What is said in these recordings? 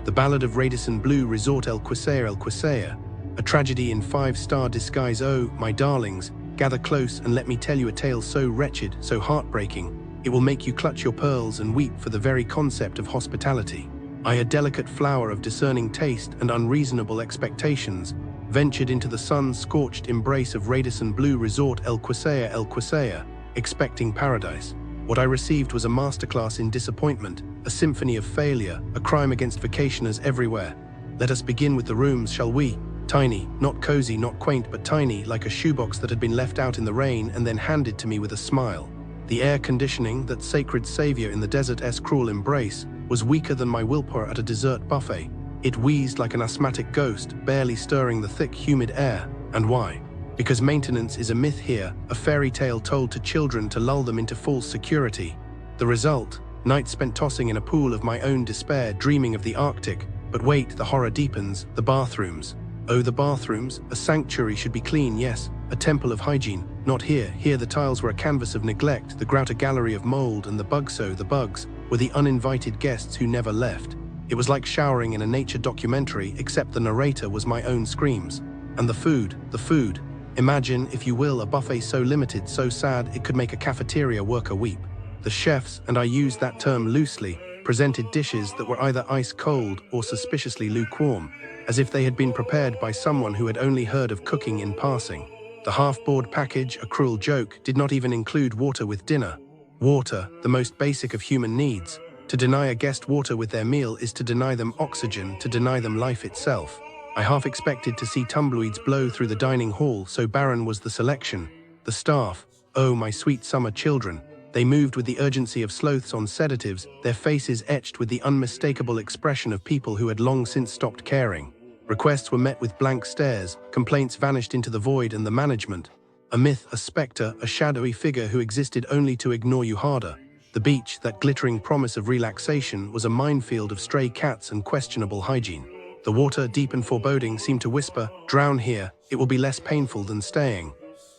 The Ballad of Radisson Blu Resort El Quseir, a tragedy in five-star disguise. Oh, my darlings, gather close and let me tell you a tale so wretched, so heartbreaking, it will make you clutch your pearls and weep for the very concept of hospitality. I, a delicate flower of discerning taste and unreasonable expectations, ventured into the sun-scorched embrace of Radisson Blu Resort El Quseir, expecting paradise. What I received was a masterclass in disappointment, a symphony of failure, a crime against vacationers everywhere. Let us begin with the rooms, shall we? Tiny, not cozy, not quaint, but tiny, like a shoebox that had been left out in the rain and then handed to me with a smile. The air conditioning, that sacred savior in the desert's cruel embrace, was weaker than my willpower at a dessert buffet. It wheezed like an asthmatic ghost, barely stirring the thick, humid air. And why? Because maintenance is a myth here, a fairy tale told to children to lull them into false security. The result? Nights spent tossing in a pool of my own despair, dreaming of the Arctic. But wait, the horror deepens. The bathrooms. Oh, the bathrooms. A sanctuary should be clean, yes. A temple of hygiene. Not here. Here the tiles were a canvas of neglect, the grout a gallery of mold, and the bugs were the uninvited guests who never left. It was like showering in a nature documentary, except the narrator was my own screams. And the food. Imagine, if you will, a buffet so limited, so sad, it could make a cafeteria worker weep. The chefs, and I use that term loosely, presented dishes that were either ice cold or suspiciously lukewarm, as if they had been prepared by someone who had only heard of cooking in passing. The half-board package, a cruel joke, did not even include water with dinner. Water, the most basic of human needs. To deny a guest water with their meal is to deny them oxygen, to deny them life itself. I half expected to see tumbleweeds blow through the dining hall, so barren was the selection. The staff, oh my sweet summer children, they moved with the urgency of sloths on sedatives, their faces etched with the unmistakable expression of people who had long since stopped caring. Requests were met with blank stares, complaints vanished into the void, and the management, a myth, a specter, a shadowy figure who existed only to ignore you harder. The beach, that glittering promise of relaxation, was a minefield of stray cats and questionable hygiene. The water, deep and foreboding, seemed to whisper, "Drown here, it will be less painful than staying."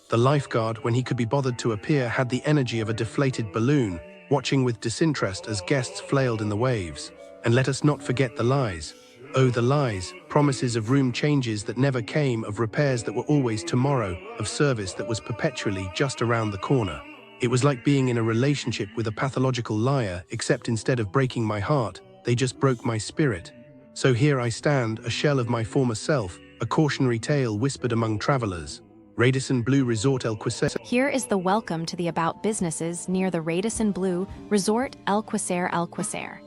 The lifeguard, when he could be bothered to appear, had the energy of a deflated balloon, watching with disinterest as guests flailed in the waves. And let us not forget the lies. Oh, the lies, promises of room changes that never came, of repairs that were always tomorrow, of service that was perpetually just around the corner. It was like being in a relationship with a pathological liar, except instead of breaking my heart, they just broke my spirit. So here I stand, a shell of my former self, a cautionary tale whispered among travelers. Radisson Blu Resort El Quseir. Here is the welcome to the about businesses near the Radisson Blu Resort El Quseir.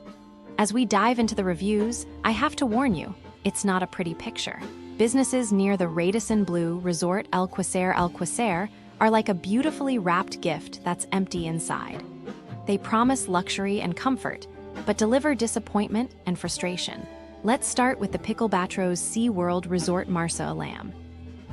As we dive into the reviews, I have to warn you, it's not a pretty picture. Businesses near the Radisson Blu Resort El Quseir are like a beautifully wrapped gift that's empty inside. They promise luxury and comfort, but deliver disappointment and frustration. Let's start with the Picklebatro's SeaWorld Resort Marsa Alam.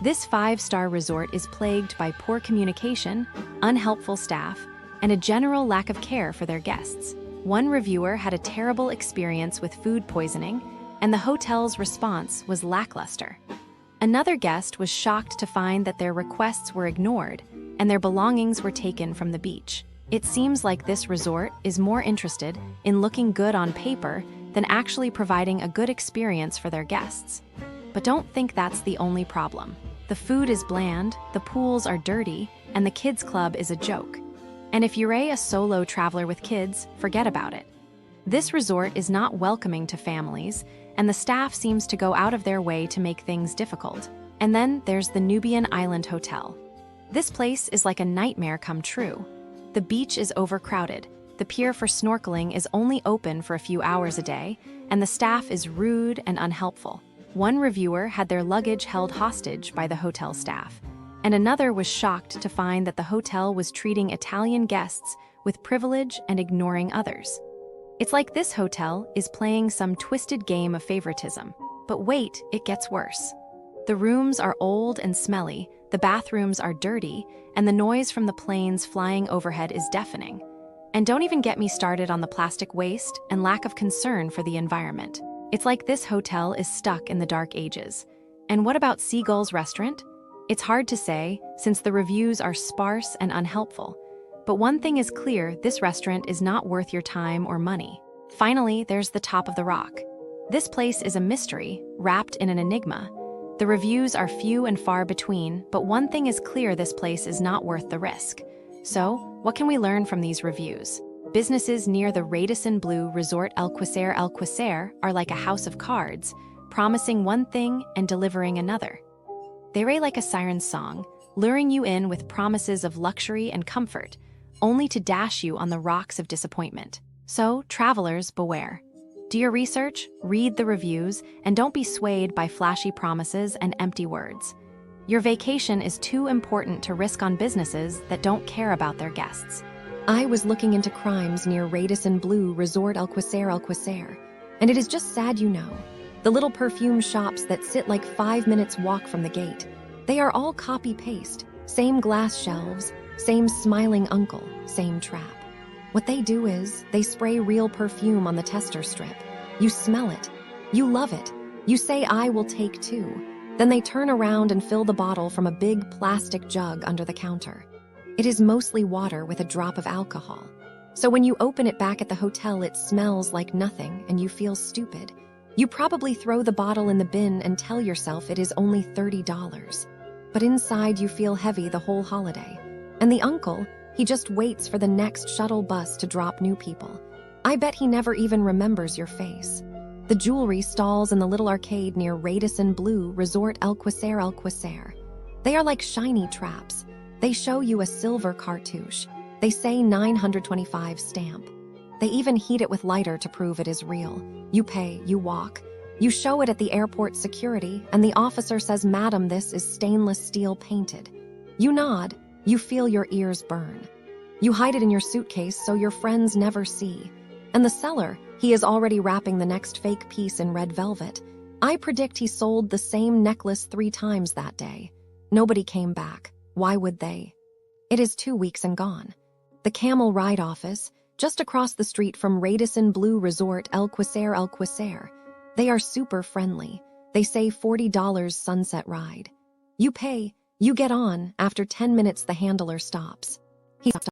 This 5-star resort is plagued by poor communication, unhelpful staff, and a general lack of care for their guests. One reviewer had a terrible experience with food poisoning, and the hotel's response was lackluster. Another guest was shocked to find that their requests were ignored, and their belongings were taken from the beach. It seems like this resort is more interested in looking good on paper than actually providing a good experience for their guests. But don't think that's the only problem. The food is bland, the pools are dirty, and the kids' club is a joke. And if you're a solo traveler with kids, forget about it. This resort is not welcoming to families, and the staff seems to go out of their way to make things difficult. And then there's the Nubian Island Hotel. This place is like a nightmare come true. The beach is overcrowded, the pier for snorkeling is only open for a few hours a day, and the staff is rude and unhelpful. One reviewer had their luggage held hostage by the hotel staff, and another was shocked to find that the hotel was treating Italian guests with privilege and ignoring others. It's like this hotel is playing some twisted game of favoritism. But wait, it gets worse. The rooms are old and smelly, the bathrooms are dirty, and the noise from the planes flying overhead is deafening. And don't even get me started on the plastic waste and lack of concern for the environment. It's like this hotel is stuck in the dark ages. And what about Seagull's restaurant? It's hard to say, since the reviews are sparse and unhelpful. But one thing is clear, this restaurant is not worth your time or money. Finally, there's the top of the rock. This place is a mystery, wrapped in an enigma. The reviews are few and far between, but one thing is clear, this place is not worth the risk. So, what can we learn from these reviews? Businesses near the Radisson Blu Resort El Quseir are like a house of cards, promising one thing and delivering another. They ray like a siren's song, luring you in with promises of luxury and comfort, only to dash you on the rocks of disappointment. So, travelers, beware. Do your research, read the reviews, and don't be swayed by flashy promises and empty words. Your vacation is too important to risk on businesses that don't care about their guests. I was looking into crimes near Radisson Blu Resort El Quseir, and it is just sad, you know. The little perfume shops that sit like 5 minutes walk from the gate. They are all copy-paste, same glass shelves, same smiling uncle, same trap. What they do is, they spray real perfume on the tester strip. You smell it. You love it. You say, I will take two. Then they turn around and fill the bottle from a big plastic jug under the counter. It is mostly water with a drop of alcohol. So when you open it back at the hotel, it smells like nothing and you feel stupid. You probably throw the bottle in the bin and tell yourself it is only $30. But inside you feel heavy the whole holiday. And the uncle, he just waits for the next shuttle bus to drop new people. I bet he never even remembers your face. The jewelry stalls in the little arcade near Radisson Blu Resort El Quseir. They are like shiny traps. They show you a silver cartouche. They say 925 stamp. They even heat it with lighter to prove it is real. You pay, you walk. You show it at the airport security, and the officer says, Madam, this is stainless steel painted. You nod. You feel your ears burn. You hide it in your suitcase so your friends never see. And the seller, he is already wrapping the next fake piece in red velvet. I predict he sold the same necklace 3 times that day. Nobody came back. Why would they? It is 2 weeks and gone. The camel ride office, just across the street from Radisson Blu Resort El Quseir. They are super friendly. They say $40 sunset ride. You pay. You get on. After 10 minutes, the handler stops. He stops.